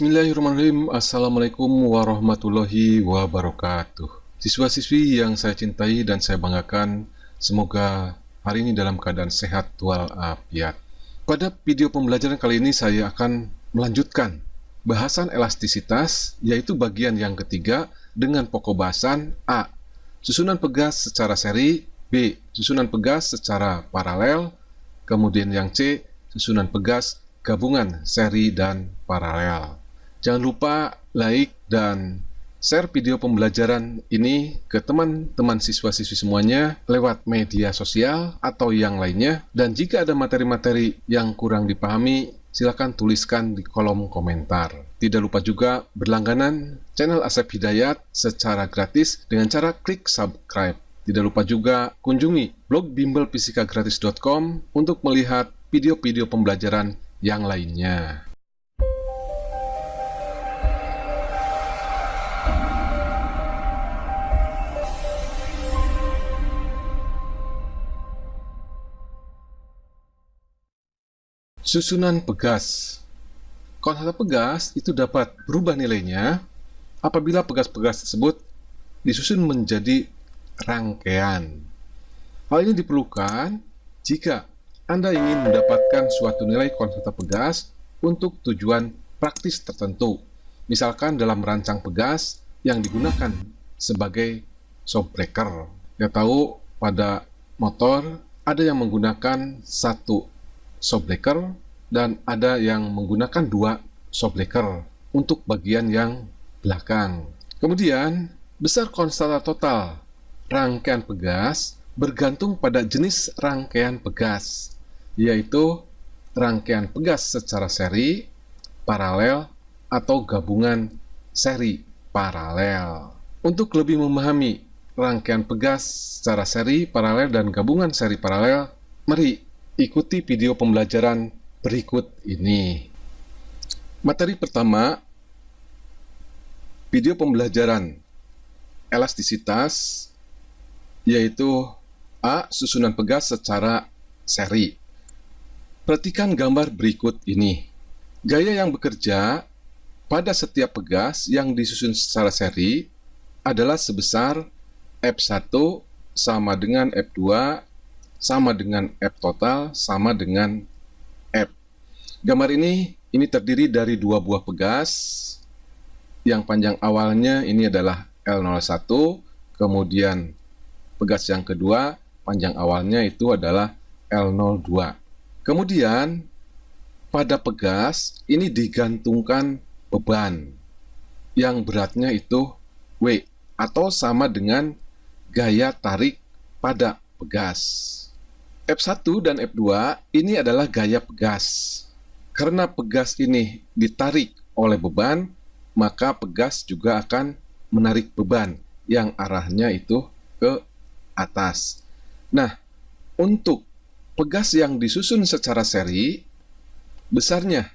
Bismillahirrahmanirrahim. Assalamualaikum warahmatullahi wabarakatuh. Siswa-siswi yang saya cintai dan saya banggakan, semoga hari ini dalam keadaan sehat walafiat. Pada video pembelajaran kali ini saya akan melanjutkan bahasan elastisitas, yaitu bagian yang ketiga dengan pokok bahasan A. Susunan pegas secara seri, B. Susunan pegas secara paralel, kemudian yang C. Susunan pegas gabungan seri dan paralel. Jangan lupa like dan share video pembelajaran ini ke teman-teman siswa-siswi semuanya lewat media sosial atau yang lainnya. Dan jika ada materi-materi yang kurang dipahami, silakan tuliskan di kolom komentar. Tidak lupa juga berlangganan channel Asep Hidayat secara gratis dengan cara klik subscribe. Tidak lupa juga kunjungi blog bimbelfisikagratis.com untuk melihat video-video pembelajaran yang lainnya. Susunan pegas. Konstan pegas itu dapat berubah nilainya apabila pegas-pegas tersebut disusun menjadi rangkaian. Hal ini diperlukan jika Anda ingin mendapatkan suatu nilai konstan pegas untuk tujuan praktis tertentu, misalkan dalam merancang pegas yang digunakan sebagai shockbreaker. Kita tahu pada motor ada yang menggunakan satu shockbreaker dan ada yang menggunakan dua shockbreaker untuk bagian yang belakang. Kemudian, besar konstanta total rangkaian pegas bergantung pada jenis rangkaian pegas, yaitu rangkaian pegas secara seri, paralel, atau gabungan seri paralel. Untuk lebih memahami rangkaian pegas secara seri, paralel, dan gabungan seri paralel, mari ikuti video pembelajaran berikut ini. Materi pertama, video pembelajaran elastisitas, yaitu A. Susunan pegas secara seri. Perhatikan gambar berikut ini. Gaya yang bekerja pada setiap pegas yang disusun secara seri adalah sebesar F1 sama dengan F2 sama dengan F total sama dengan F. Gambar ini terdiri dari dua buah pegas. Yang panjang awalnya ini adalah L01, kemudian pegas yang kedua panjang awalnya itu adalah L02. Kemudian pada pegas ini digantungkan beban yang beratnya itu W atau sama dengan gaya tarik pada pegas. F1 dan F2 ini adalah gaya pegas. Karena pegas ini ditarik oleh beban, maka pegas juga akan menarik beban yang arahnya itu ke atas. Nah, untuk pegas yang disusun secara seri, besarnya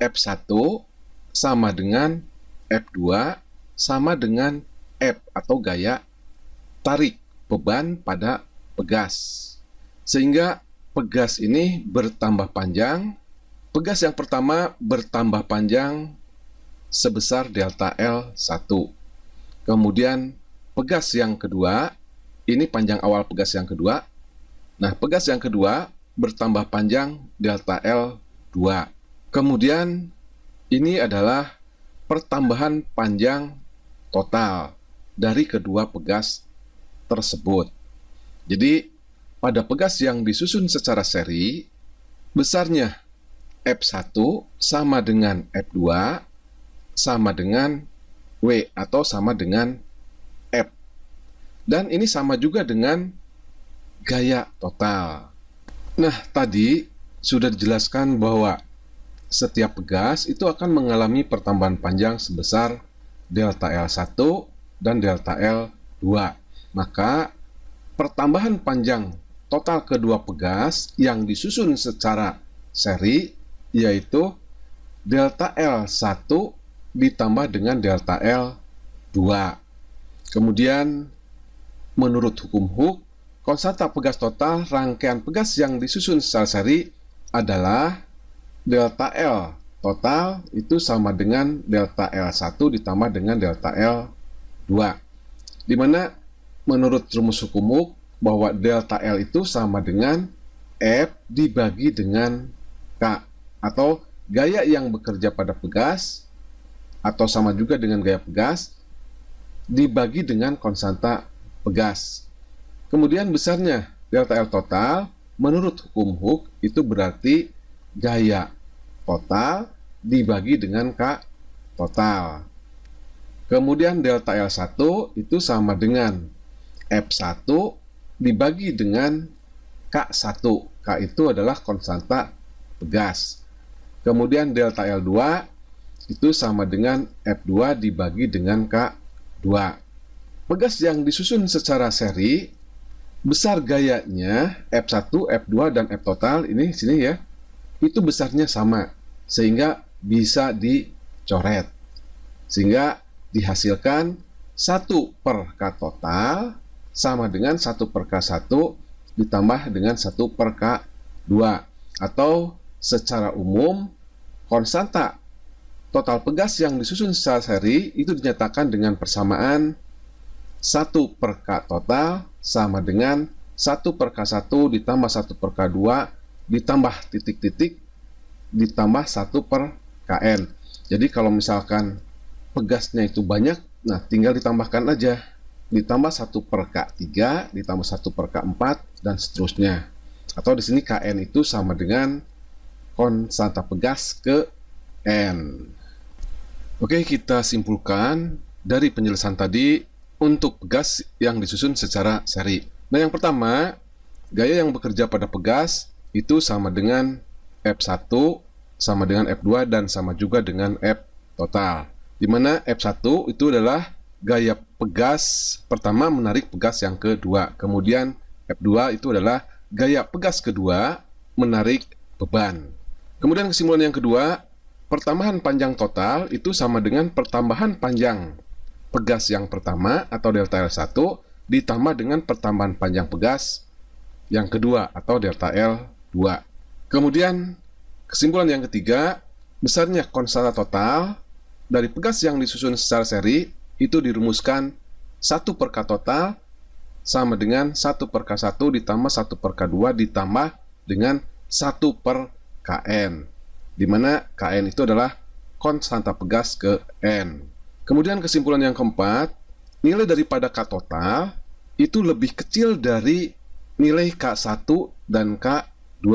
F1 sama dengan F2 sama dengan F atau gaya tarik beban pada pegas. Sehingga pegas ini bertambah panjang. Pegas yang pertama bertambah panjang sebesar delta L1. Kemudian pegas yang kedua, ini panjang awal pegas yang kedua. Nah, pegas yang kedua bertambah panjang delta L2. Kemudian ini adalah pertambahan panjang total dari kedua pegas tersebut. Jadi, pada pegas yang disusun secara seri, besarnya F1 sama dengan F2 sama dengan W atau sama dengan F. Dan ini sama juga dengan gaya total. Nah, tadi sudah dijelaskan bahwa setiap pegas itu akan mengalami pertambahan panjang sebesar delta L1 dan delta L2. Maka pertambahan panjang total kedua pegas yang disusun secara seri yaitu delta L1 ditambah dengan delta L2. Kemudian menurut hukum Hooke, konstanta pegas total rangkaian pegas yang disusun secara seri adalah delta L total itu sama dengan delta L1 ditambah dengan delta L2. Di mana menurut rumus hukum Hooke bahwa delta L itu sama dengan F dibagi dengan K, atau gaya yang bekerja pada pegas atau sama juga dengan gaya pegas dibagi dengan konstanta pegas. Kemudian besarnya delta L total menurut hukum Hooke itu berarti gaya total dibagi dengan K total. Kemudian delta L1 itu sama dengan F1 dibagi dengan K1. K itu adalah konstanta pegas. Kemudian delta L2 itu sama dengan F2 dibagi dengan K2. Pegas yang disusun secara seri, besar gayanya F1, F2, dan F total ini sini ya, itu besarnya sama, sehingga bisa dicoret. Sehingga dihasilkan 1 per K total sama dengan 1 per K1 ditambah dengan 1 per K2. Atau secara umum, konstanta total pegas yang disusun secara seri itu dinyatakan dengan persamaan 1 per K total sama dengan 1 per K1 ditambah 1 per K2 ditambah titik-titik ditambah 1 per Kn. Jadi kalau misalkan pegasnya itu banyak, nah tinggal ditambahkan aja. Ditambah 1 per K3, ditambah 1 per K4, dan seterusnya. Atau di sini Kn itu sama dengan konstanta pegas ke N. Oke, kita simpulkan dari penjelasan tadi untuk pegas yang disusun secara seri. Nah, yang pertama, gaya yang bekerja pada pegas itu sama dengan F1, sama dengan F2, dan sama juga dengan F total. Di mana F1 itu adalah gaya pegas pertama menarik pegas yang kedua. Kemudian F2 itu adalah gaya pegas kedua menarik beban. Kemudian kesimpulan yang kedua, pertambahan panjang total itu sama dengan pertambahan panjang pegas yang pertama atau delta L1 ditambah dengan pertambahan panjang pegas yang kedua atau delta L2. Kemudian kesimpulan yang ketiga, besarnya konstanta total dari pegas yang disusun secara seri itu dirumuskan 1 per K total sama dengan 1 per K1 ditambah 1 per K2 ditambah dengan 1 per Kn, di mana Kn itu adalah konstanta pegas ke N. Kemudian kesimpulan yang keempat, nilai daripada K total itu lebih kecil dari nilai K1 dan K2.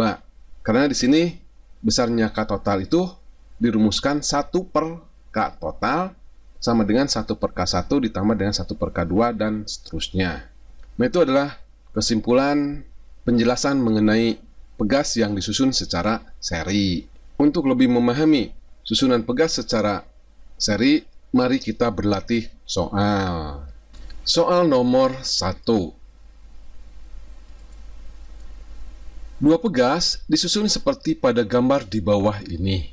Karena di sini besarnya K total itu dirumuskan 1 per K total sama dengan 1 per K1 ditambah dengan 1 per K2 dan seterusnya. Nah, itu adalah kesimpulan penjelasan mengenai pegas yang disusun secara seri. Untuk lebih memahami susunan pegas secara seri, mari kita berlatih soal. Soal nomor 1. Dua pegas disusun seperti pada gambar di bawah ini.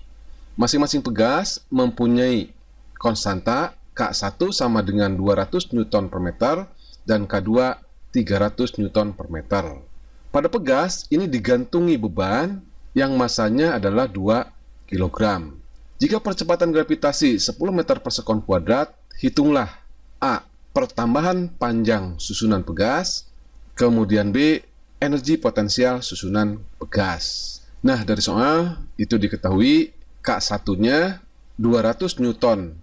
Masing-masing pegas mempunyai konstanta K1 sama dengan 200 Newton per meter dan K2 300 Newton per meter. Pada pegas ini digantungi beban yang masanya adalah 2 kg. Jika percepatan gravitasi 10 meter per sekon kuadrat, hitunglah A. Pertambahan panjang susunan pegas, kemudian B. Energi potensial susunan pegas. Nah, dari soal itu diketahui K1-nya 200 Newton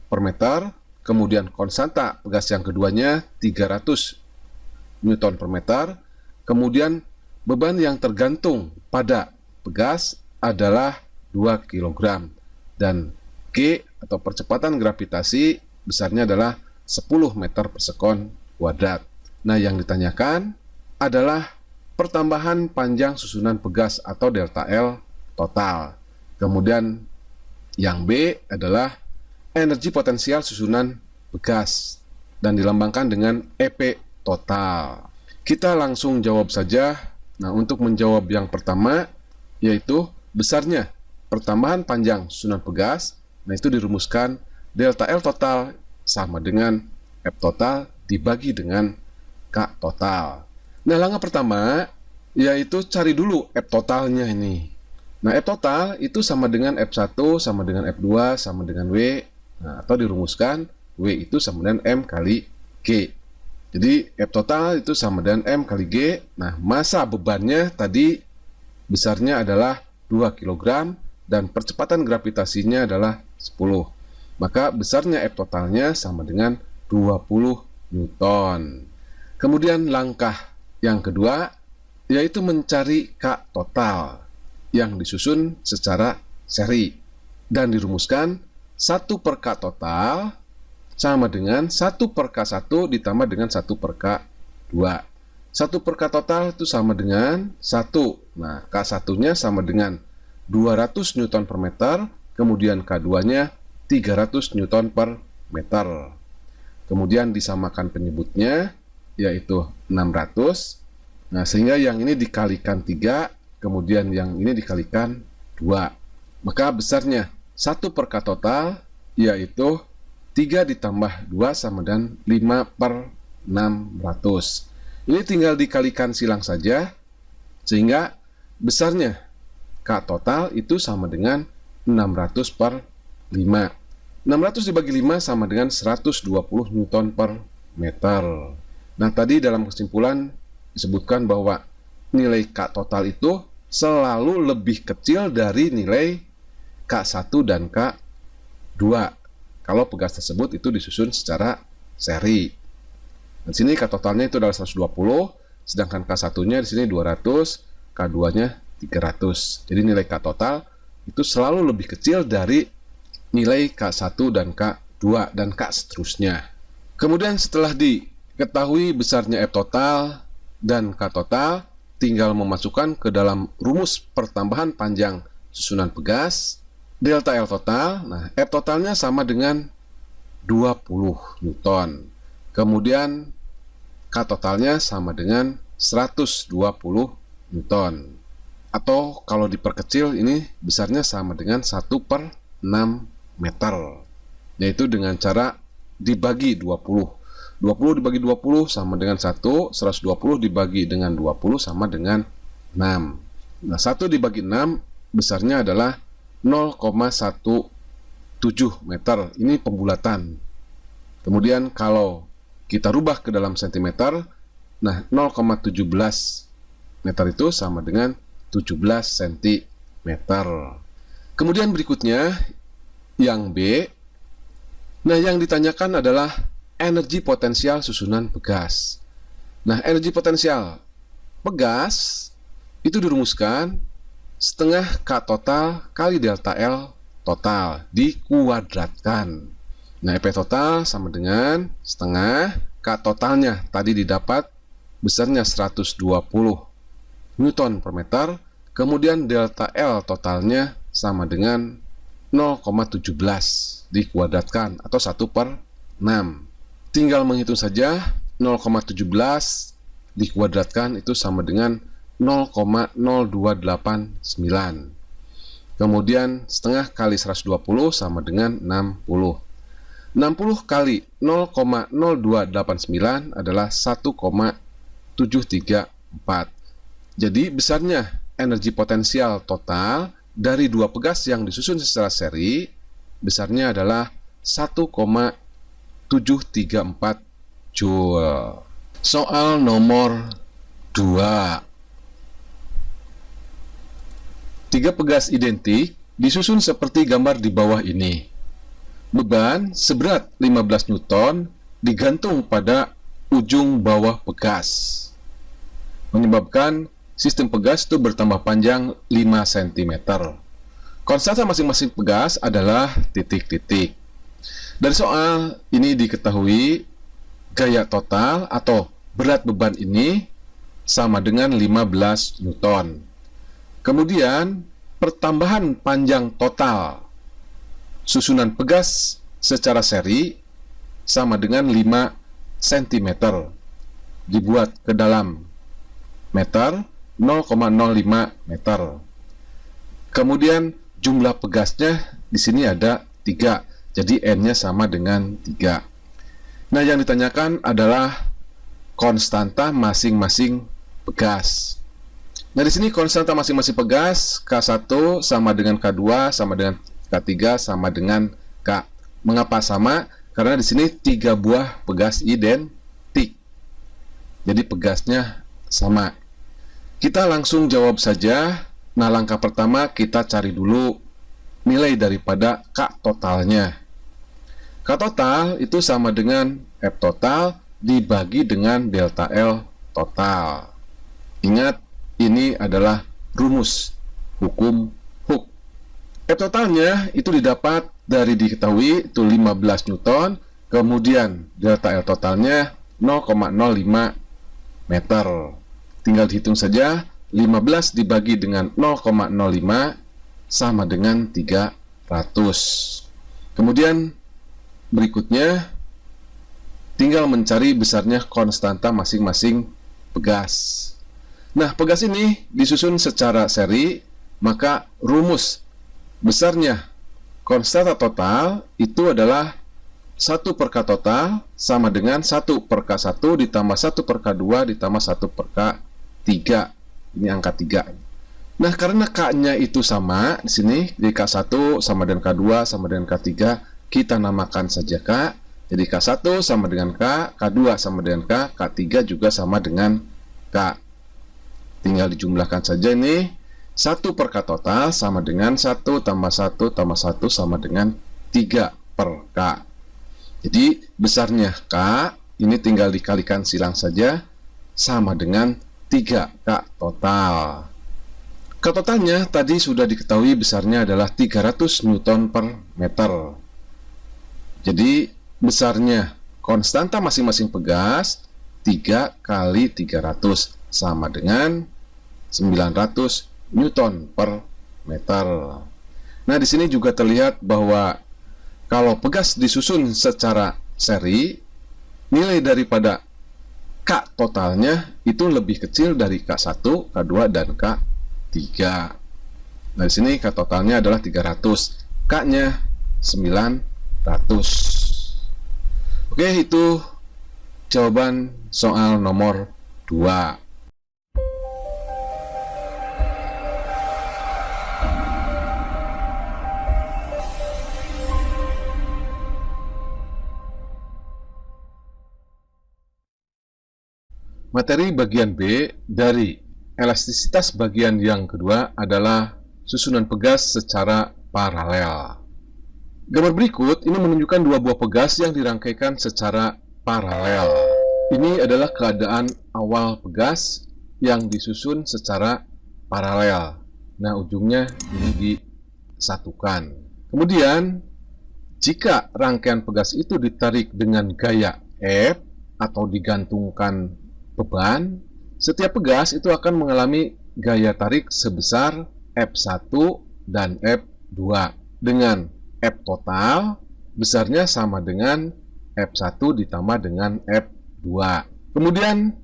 per meter, kemudian konstanta pegas yang keduanya 300 Newton per meter, kemudian beban yang tergantung pada pegas adalah 2 kg, dan G atau percepatan gravitasi besarnya adalah 10 meter per sekon kuadrat. Nah, yang ditanyakan adalah pertambahan panjang susunan pegas atau delta L total. Kemudian yang B adalah energi potensial susunan pegas dan dilambangkan dengan EP total. Kita langsung jawab saja. Nah, untuk menjawab yang pertama, yaitu besarnya pertambahan panjang susunan pegas, nah itu dirumuskan delta L total sama dengan F total dibagi dengan K total. Nah, langkah pertama yaitu cari dulu F totalnya ini. Nah, F total itu sama dengan F1 sama dengan F2 sama dengan W. Nah, atau dirumuskan W itu sama dengan M kali G. Jadi F total itu sama dengan M kali G. Nah, massa bebannya tadi besarnya adalah 2 kg dan percepatan gravitasinya adalah 10. Maka besarnya F totalnya sama dengan 20 Newton. Kemudian langkah yang kedua yaitu mencari K total yang disusun secara seri dan dirumuskan 1 per K total sama dengan 1 per K1 ditambah dengan 1 per K2. 1 per K total itu sama dengan 1. Nah, K1-nya sama dengan 200 Newton per meter, kemudian K2-nya 300 Newton per meter. Kemudian disamakan penyebutnya, yaitu 600. Nah, sehingga yang ini dikalikan 3, kemudian yang ini dikalikan 2. Maka besarnya 1 per K total, yaitu 3 ditambah 2 sama dengan 5 per 600. Ini tinggal dikalikan silang saja, sehingga besarnya K total itu sama dengan 600 per 5. 600 dibagi 5 sama dengan 120 Newton per meter. Nah, tadi dalam kesimpulan disebutkan bahwa nilai K total itu selalu lebih kecil dari nilai K1 dan K2 kalau pegas tersebut itu disusun secara seri. Di sini K totalnya itu adalah 120, sedangkan K1-nya di sini 200, K2-nya 300. Jadi nilai K total itu selalu lebih kecil dari nilai K1 dan K2 dan K seterusnya. Kemudian setelah diketahui besarnya F total dan K total, tinggal memasukkan ke dalam rumus pertambahan panjang susunan pegas delta L total. Nah, F totalnya sama dengan 20 Newton. Kemudian K totalnya sama dengan 120 Newton. Atau kalau diperkecil ini besarnya sama dengan 1 per 6 meter. Yaitu dengan cara dibagi 20. 20 dibagi 20 sama dengan 1, 120 dibagi dengan 20 sama dengan 6. Nah, 1 dibagi 6 besarnya adalah 0,17 meter. Ini pembulatan. Kemudian kalau kita rubah ke dalam sentimeter, nah 0,17 meter itu sama dengan 17 cm. Kemudian berikutnya yang B. Nah, yang ditanyakan adalah energi potensial susunan pegas. Nah, energi potensial pegas itu dirumuskan setengah K total kali delta L total dikuadratkan. Nah, EP total sama dengan setengah K totalnya tadi didapat besarnya 120 Newton per meter, kemudian delta L totalnya sama dengan 0,17 dikuadratkan atau 1 per 6. Tinggal menghitung saja, 0,17 dikuadratkan itu sama dengan 0,0289. Kemudian setengah kali 120 sama dengan 60. 60 kali 0,0289 adalah 1,734. Jadi besarnya energi potensial total dari dua pegas yang disusun secara seri besarnya adalah 1,734 Joule. Soal nomor 2. Tiga pegas identik disusun seperti gambar di bawah ini. Beban seberat 15 Newton digantung pada ujung bawah pegas, menyebabkan sistem pegas itu bertambah panjang 5 cm. Konstanta masing-masing pegas adalah titik-titik. Dari soal ini diketahui gaya total atau berat beban ini sama dengan 15 Newton. Kemudian pertambahan panjang total susunan pegas secara seri sama dengan 5 cm. Dibuat ke dalam meter 0,05 meter. Kemudian jumlah pegasnya di sini ada 3. Jadi N-nya sama dengan 3. Nah, yang ditanyakan adalah konstanta masing-masing pegas. Nah, di sini konstanta masing-masing pegas, K1 sama dengan K2 sama dengan K3 sama dengan K. Mengapa sama? Karena di sini 3 buah pegas identik. Jadi pegasnya sama. Kita langsung jawab saja. Nah, langkah pertama kita cari dulu nilai daripada K totalnya. K total itu sama dengan F total dibagi dengan delta L total. Ingat, ini adalah rumus hukum Hooke. F totalnya itu didapat dari diketahui itu 15 Newton, kemudian delta L totalnya 0,05 meter. Tinggal dihitung saja, 15 dibagi dengan 0,05 sama dengan 300. Kemudian berikutnya tinggal mencari besarnya konstanta masing-masing pegas. Nah, pegas ini disusun secara seri, maka rumus besarnya konstanta total itu adalah 1 per K total sama dengan 1 per K1 ditambah 1 per K2 ditambah 1 per K3. Ini angka 3. Nah, karena K-nya itu sama di sini, di K1 sama dengan K2 sama dengan K3, kita namakan saja K. Jadi K1 sama dengan K, K2 sama dengan K, K3 juga sama dengan K. Tinggal dijumlahkan saja ini. 1 per K total sama dengan 1 tambah 1 tambah 1 sama dengan 3 per K. Jadi besarnya K ini tinggal dikalikan silang saja sama dengan 3K total. K totalnya tadi sudah diketahui besarnya adalah 300 Newton per meter. Jadi besarnya konstanta masing-masing pegas 3 kali 300 sama dengan 900 Newton per meter. Nah, di sini juga terlihat bahwa kalau pegas disusun secara seri, nilai daripada K totalnya itu lebih kecil dari K1, K2, dan K3. Nah, di sini K totalnya adalah 300, K-nya 900. Oke, itu jawaban soal nomor 2. Materi bagian B dari elastisitas bagian yang kedua adalah susunan pegas secara paralel. Gambar berikut ini menunjukkan 2 buah pegas yang dirangkaikan secara paralel. Ini adalah keadaan awal pegas yang disusun secara paralel. Nah, ujungnya ini disatukan. Kemudian, jika rangkaian pegas itu ditarik dengan gaya F atau digantungkan beban, setiap pegas itu akan mengalami gaya tarik sebesar F1 dan F2 dengan F total besarnya sama dengan F1 ditambah dengan F2. Kemudian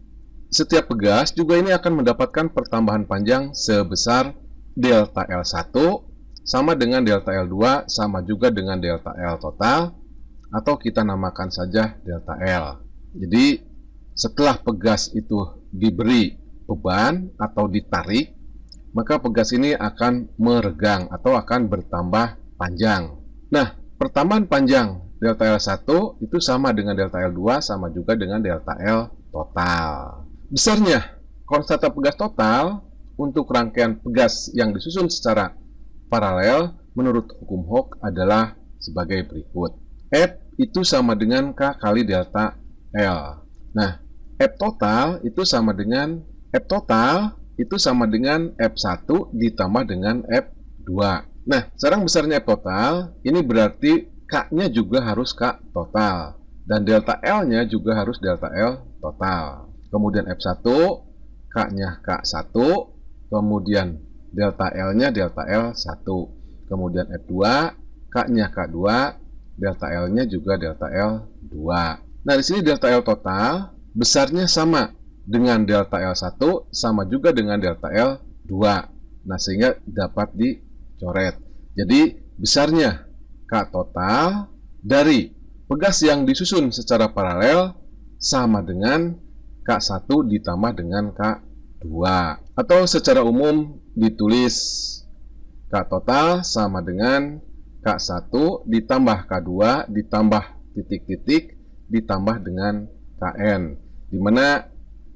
setiap pegas juga ini akan mendapatkan pertambahan panjang sebesar delta L1 sama dengan delta L2 sama juga dengan delta L total, atau kita namakan saja delta L. Jadi setelah pegas itu diberi beban atau ditarik, maka pegas ini akan meregang atau akan bertambah panjang. Nah, pertambahan panjang delta L1 itu sama dengan delta L2 sama juga dengan delta L total. Besarnya konstanta pegas total untuk rangkaian pegas yang disusun secara paralel menurut hukum Hooke adalah sebagai berikut. F itu sama dengan K kali delta L. Nah, F total itu sama dengan F1 ditambah dengan F2. Nah, sekarang besarnya F total, ini berarti K-nya juga harus K total. Dan delta L-nya juga harus delta L total. Kemudian F1, K-nya K1. Kemudian delta L-nya delta L1. Kemudian F2, K-nya K2. Delta L-nya juga delta L2. Nah, di sini delta L total besarnya sama dengan delta L1 sama juga dengan delta L2. Nah, sehingga dapat dicoret. Jadi, besarnya K total dari pegas yang disusun secara paralel sama dengan K1 ditambah dengan K2. Atau secara umum ditulis K total sama dengan K1 ditambah K2 ditambah titik-titik ditambah dengan Kn, di mana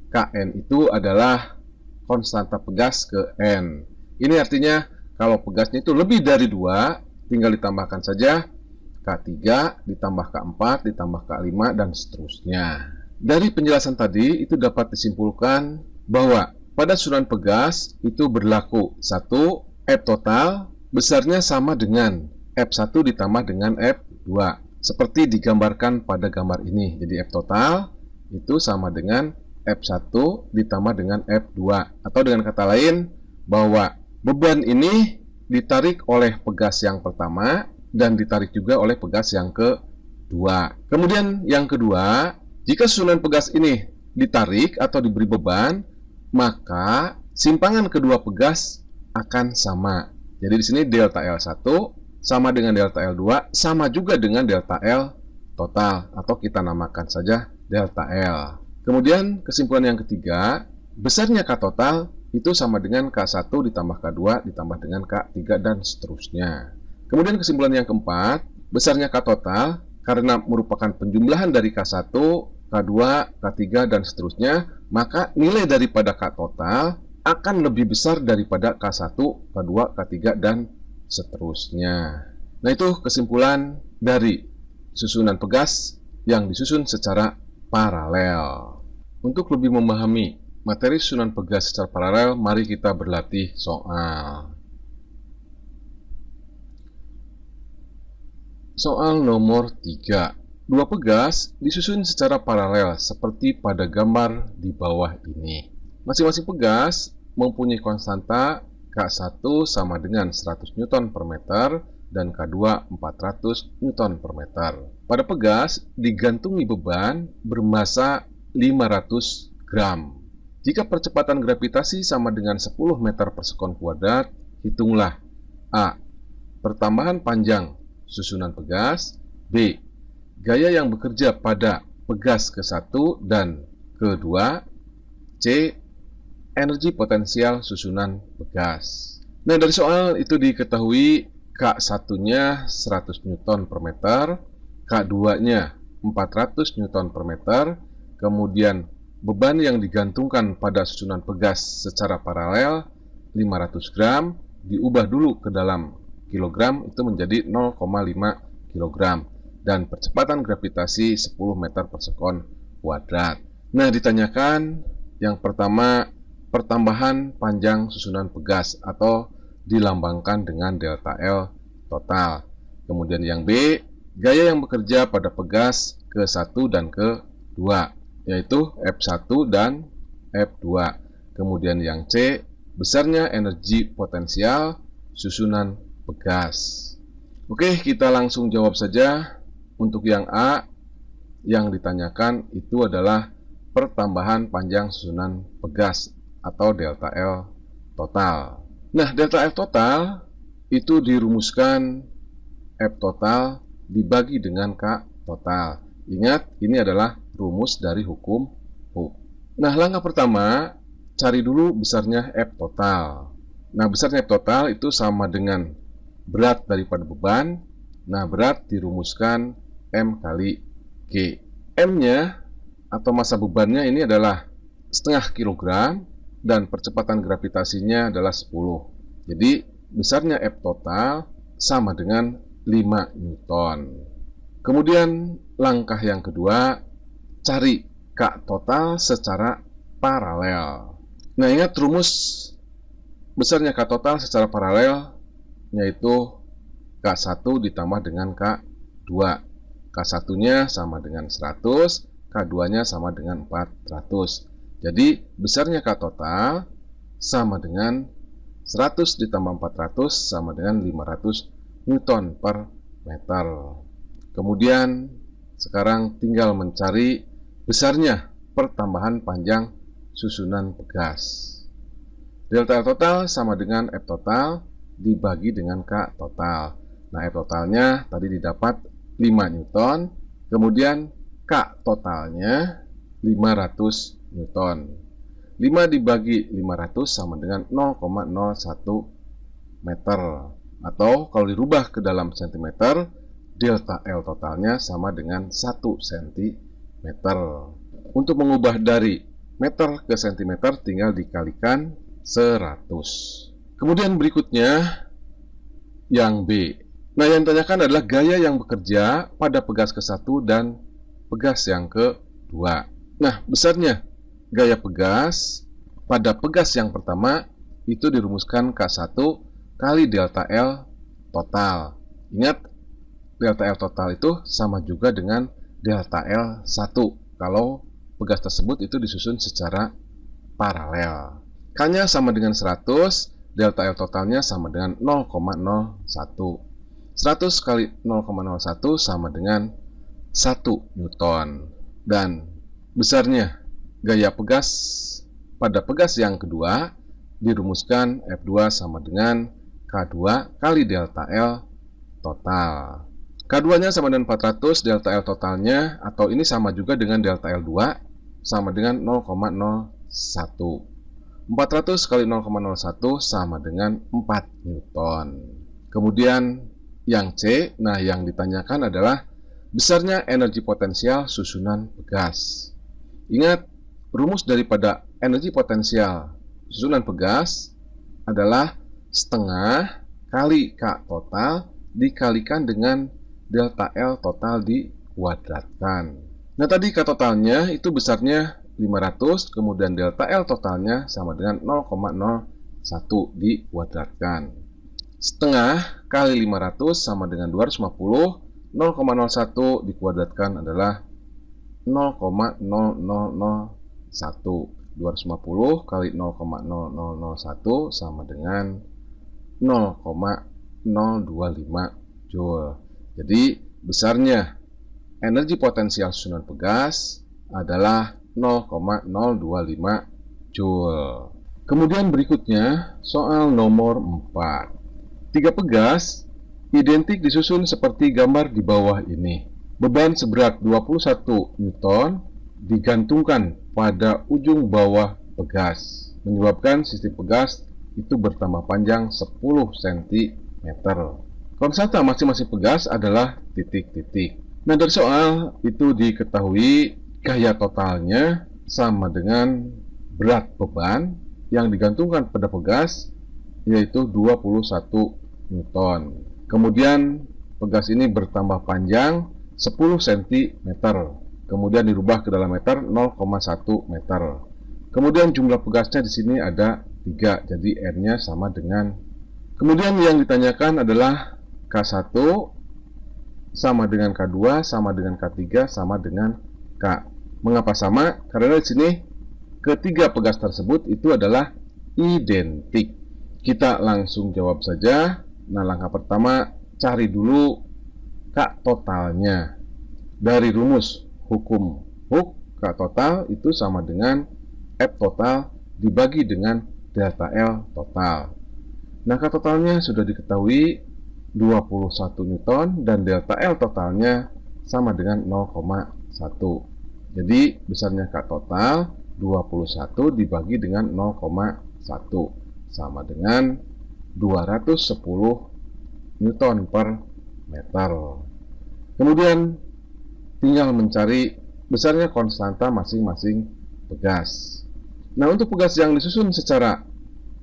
Kn itu adalah konstanta pegas ke N. Ini artinya kalau pegasnya itu lebih dari 2, tinggal ditambahkan saja K3 ditambah K4 ditambah K5 dan seterusnya. Dari penjelasan tadi itu dapat disimpulkan bahwa pada susunan pegas itu berlaku 1. F total besarnya sama dengan F1 ditambah dengan F2 seperti digambarkan pada gambar ini. Jadi F total itu sama dengan F1 ditambah dengan F2, atau dengan kata lain bahwa beban ini ditarik oleh pegas yang pertama dan ditarik juga oleh pegas yang kedua. Kemudian yang kedua, jika susunan pegas ini ditarik atau diberi beban, maka simpangan kedua pegas akan sama. Jadi di sini delta L1 sama dengan delta L2 sama juga dengan delta L total, atau kita namakan saja delta L. Kemudian kesimpulan yang ketiga, besarnya K total itu sama dengan K1 ditambah K2 ditambah dengan K3 dan seterusnya. Kemudian kesimpulan yang keempat, besarnya K total karena merupakan penjumlahan dari K1, K2, K3 dan seterusnya, maka nilai daripada K total akan lebih besar daripada K1, K2, K3 dan seterusnya. Nah, itu kesimpulan dari susunan pegas yang disusun secara paralel. Untuk lebih memahami materi susunan pegas secara paralel, mari kita berlatih soal. Soal nomor 3. Dua pegas disusun secara paralel seperti pada gambar di bawah ini. Masing-masing pegas mempunyai konstanta K1 sama dengan 100 Newton per meter dan K2 400 Newton per meter. Pada pegas digantungi beban bermassa 500 gram. Jika percepatan gravitasi sama dengan 10 meter per sekon kuadrat, hitunglah A. Pertambahan panjang susunan pegas, B. Gaya yang bekerja pada pegas ke-1 dan ke-2, C. Energi potensial susunan pegas. Nah, dari soal itu diketahui K1-nya 100 Newton per meter, K2-nya 400 Newton per meter, kemudian beban yang digantungkan pada susunan pegas secara paralel 500 gram, diubah dulu ke dalam kilogram itu menjadi 0,5 kilogram, dan percepatan gravitasi 10 meter per sekon kuadrat. Nah, ditanyakan yang pertama pertambahan panjang susunan pegas atau dilambangkan dengan delta L total. Kemudian yang B, gaya yang bekerja pada pegas ke-1 dan ke-2, yaitu F1 dan F2. Kemudian yang C, besarnya energi potensial susunan pegas. Oke, kita langsung jawab saja. Untuk yang A, yang ditanyakan itu adalah pertambahan panjang susunan pegas atau delta L total. Nah, delta F total itu dirumuskan F total dibagi dengan K total. Ingat, ini adalah rumus dari hukum Hooke. Nah, langkah pertama, cari dulu besarnya F total. Nah, besarnya F total itu sama dengan berat daripada beban. Nah, berat dirumuskan M kali G. M-nya atau massa bebannya ini adalah setengah kilogram dan percepatan gravitasinya adalah 10. Jadi, besarnya F total sama dengan 5 Newton. Kemudian, langkah yang kedua, cari K total secara paralel. Nah, ingat rumus besarnya K total secara paralel yaitu K1 ditambah dengan K2. K1-nya sama dengan 100, K2-nya sama dengan 400. Jadi, besarnya K total sama dengan 100 ditambah 400 sama dengan 500 Newton per meter. Kemudian, sekarang tinggal mencari besarnya pertambahan panjang susunan pegas. Delta F total sama dengan F total dibagi dengan K total. Nah, F totalnya tadi didapat 5 Newton, kemudian K totalnya 500 Newton. 5 dibagi 500 sama dengan 0,01 meter. Atau kalau dirubah ke dalam sentimeter, delta L totalnya sama dengan 1 cm. Untuk mengubah dari meter ke sentimeter tinggal dikalikan 100. Kemudian berikutnya yang B. Nah, yang ditanyakan adalah gaya yang bekerja pada pegas ke-1 dan pegas yang ke-2. Nah, besarnya gaya pegas pada pegas yang pertama itu dirumuskan K1 kali delta L total. Ingat, delta L total itu sama juga dengan delta L1 kalau pegas tersebut itu disusun secara paralel. K-nya sama dengan 100, delta L totalnya sama dengan 0,01. 100 kali 0,01 sama dengan 1 Newton. Dan besarnya gaya pegas pada pegas yang kedua dirumuskan F2 sama dengan K2 kali delta L total. K2-nya sama dengan 400, delta L totalnya atau ini sama juga dengan delta L2 sama dengan 0,01. 400 kali 0,01 sama dengan 4 Newton. Kemudian yang C, nah yang ditanyakan adalah besarnya energi potensial susunan pegas. Ingat, rumus daripada energi potensial susunan pegas adalah setengah kali K total dikalikan dengan delta L total dikuadratkan. Nah, tadi K totalnya itu besarnya 500, kemudian delta L totalnya sama dengan 0,01 dikuadratkan. Setengah kali 500 sama dengan 250, 0,01 dikuadratkan adalah 0,0001. 250 kali 0,0001 sama dengan 0,025 Joule. Jadi besarnya energi potensial susunan pegas adalah 0,025 Joule. Kemudian berikutnya soal nomor 4. 3 pegas identik disusun seperti gambar di bawah ini. Beban seberat 21 Newton digantungkan pada ujung bawah pegas, menyebabkan sisi pegas itu bertambah panjang 10 cm. Konstanta masing-masing pegas adalah titik-titik. Nah, dari soal itu diketahui gaya totalnya sama dengan berat beban yang digantungkan pada pegas, yaitu 21 Newton. Kemudian pegas ini bertambah panjang 10 cm. Kemudian dirubah ke dalam meter 0,1 meter. Kemudian jumlah pegasnya di sini ada 3, jadi R-nya sama dengan. Kemudian yang ditanyakan adalah K1 sama dengan K2 sama dengan K3 sama dengan K. Mengapa sama? Karena di sini ketiga pegas tersebut itu adalah identik. Kita langsung jawab saja. Nah, langkah pertama cari dulu K totalnya. Dari rumus hukum Hooke, K total itu sama dengan F total dibagi dengan delta L total. Nah, K totalnya sudah diketahui 21 Newton dan delta L totalnya sama dengan 0,1. Jadi besarnya K total 21 dibagi dengan 0,1 sama dengan 210 Newton per meter. Kemudian tinggal mencari besarnya konstanta masing-masing pegas. Nah, untuk pegas yang disusun secara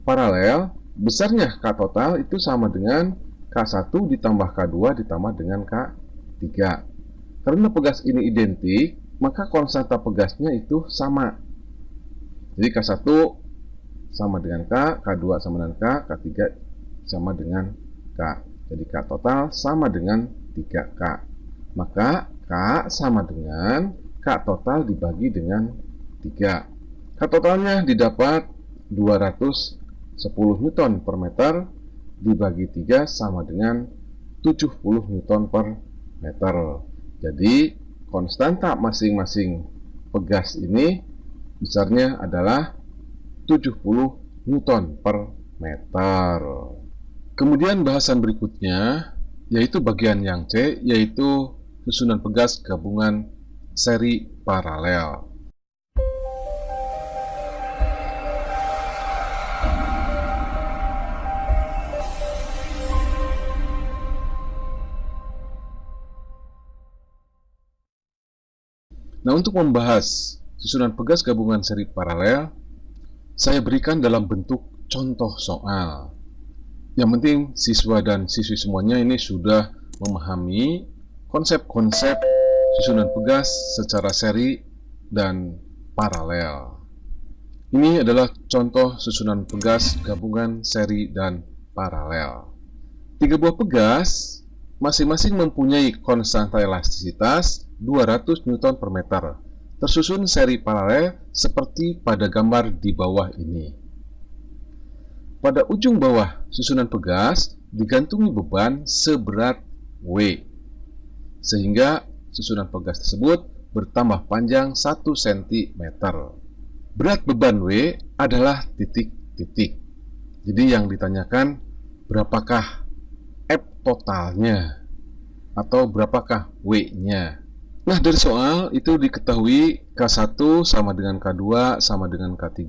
paralel, besarnya K total itu sama dengan K1 ditambah K2 ditambah dengan K3. Karena pegas ini identik, maka konstanta pegasnya itu sama. Jadi K1 sama dengan K, K2 sama dengan K, K3 sama dengan K. Jadi K total sama dengan 3K. Maka K sama dengan K total dibagi dengan 3. K totalnya didapat 210 Newton per meter dibagi 3 sama dengan 70 Newton per meter. Jadi konstanta masing-masing pegas ini besarnya adalah 70 Newton per meter. Kemudian bahasan berikutnya yaitu bagian yang C, yaitu susunan pegas gabungan seri paralel. Nah, untuk membahas susunan pegas gabungan seri paralel, saya berikan dalam bentuk contoh soal. Yang penting siswa dan siswi semuanya ini sudah memahami konsep-konsep susunan pegas secara seri dan paralel. Ini adalah contoh susunan pegas gabungan seri dan paralel. Tiga buah pegas masing-masing mempunyai konstanta elastisitas 200 Newton per meter, tersusun seri paralel seperti pada gambar di bawah ini. Pada ujung bawah susunan pegas digantungi beban seberat W, sehingga susunan pegas tersebut bertambah panjang 1 cm. Berat beban W adalah titik-titik. Jadi yang ditanyakan berapakah F totalnya atau berapakah W-nya. Nah, dari soal itu diketahui K1 sama dengan K2 sama dengan K3,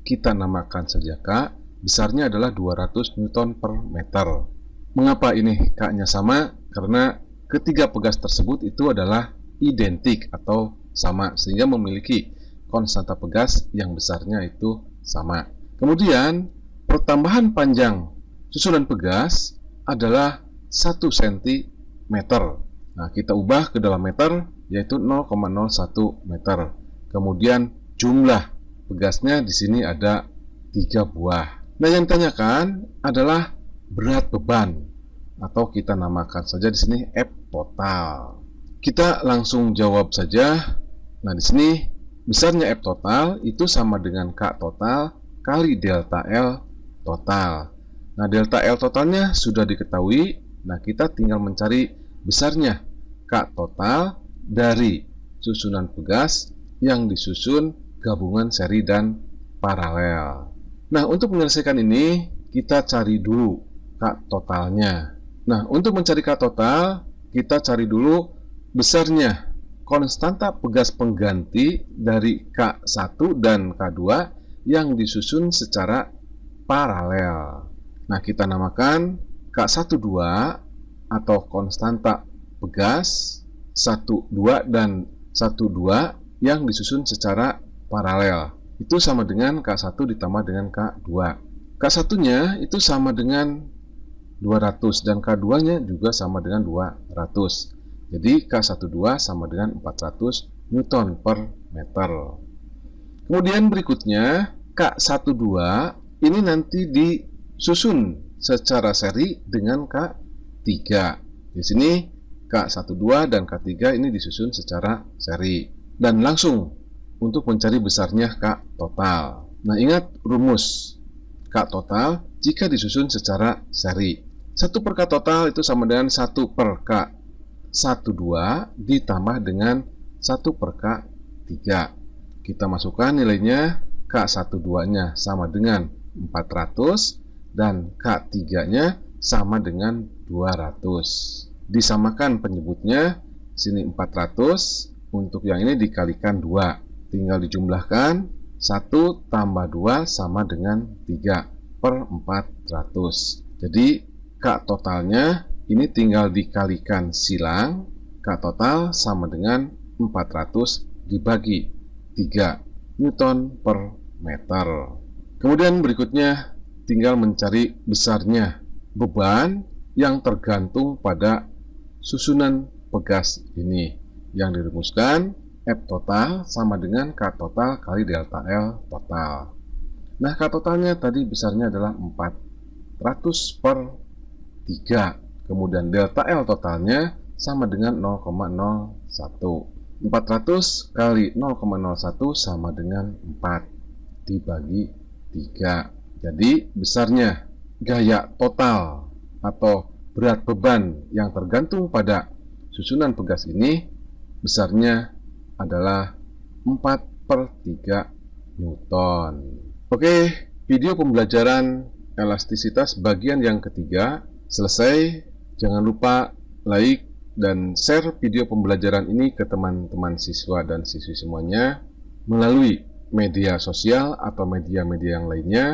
kita namakan saja K. Besarnya adalah 200 Newton per meter. Mengapa ini K-nya sama? Karena ketiga pegas tersebut itu adalah identik atau sama, sehingga memiliki konstanta pegas yang besarnya itu sama. Kemudian, pertambahan panjang susunan pegas adalah 1 cm. Nah, kita ubah ke dalam meter, yaitu 0,01 meter. Kemudian, jumlah pegasnya di sini ada 3 buah. Nah, yang ditanyakan adalah berat beban, atau kita namakan saja di sini F total. Kita langsung jawab saja. Nah, di sini besarnya F total itu sama dengan K total kali delta L total. Nah, delta L totalnya sudah diketahui. Nah, kita tinggal mencari besarnya K total dari susunan pegas yang disusun gabungan seri dan paralel. Nah, untuk menyelesaikan ini, kita cari dulu K totalnya. Nah, untuk mencari K total, kita cari dulu besarnya konstanta pegas pengganti dari K1 dan K2 yang disusun secara paralel. Nah, kita namakan K12 atau konstanta pegas 12 dan 12 yang disusun secara paralel. Itu sama dengan K1 ditambah dengan K2. K1-nya itu sama dengan 200 dan K2-nya juga sama dengan 200. Jadi K12 sama dengan 400 Newton per meter. Kemudian berikutnya K12 ini nanti disusun secara seri dengan K3. Di sini K12 dan K3 ini disusun secara seri. Dan langsung untuk mencari besarnya K total. Nah, ingat rumus K total jika disusun secara seri. 1 per K total itu sama dengan 1 per K12 ditambah dengan 1 per K3. Kita masukkan nilainya. K12-nya sama dengan 400 dan K3-nya sama dengan 200. Disamakan penyebutnya. Sini 400, untuk yang ini dikalikan 2. Tinggal dijumlahkan, 1 tambah 2 sama dengan 3 per 400. Jadi K totalnya ini tinggal dikalikan silang. K total sama dengan 400 dibagi 3 Newton per meter. Kemudian berikutnya tinggal mencari besarnya beban yang tergantung pada susunan pegas ini, yang dirumuskan F total sama dengan K total kali delta L total. Nah, K totalnya tadi besarnya adalah 400 per 3. Kemudian delta L totalnya sama dengan 0,01. 400 kali 0,01 sama dengan 4 dibagi 3. Jadi besarnya gaya total atau berat beban yang tergantung pada susunan pegas ini besarnya adalah 4 per 3 Newton. Oke, video pembelajaran elastisitas bagian yang ketiga selesai. Jangan lupa like dan share video pembelajaran ini ke teman-teman siswa dan siswi semuanya melalui media sosial atau media-media yang lainnya.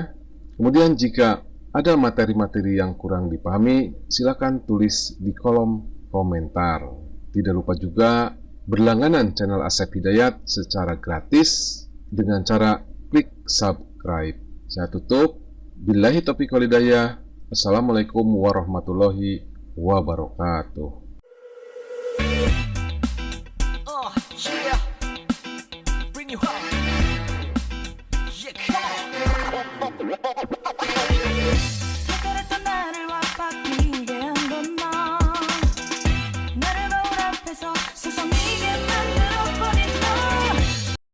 Kemudian jika ada materi-materi yang kurang dipahami, silakan tulis di kolom komentar. Tidak lupa juga berlangganan channel Asep Hidayat secara gratis dengan cara klik subscribe. Saya tutup. Billahi taufiq wal hidayah. Assalamualaikum warahmatullahi wabarakatuh. Oh, yeah. Bring you home. Yeah, come on.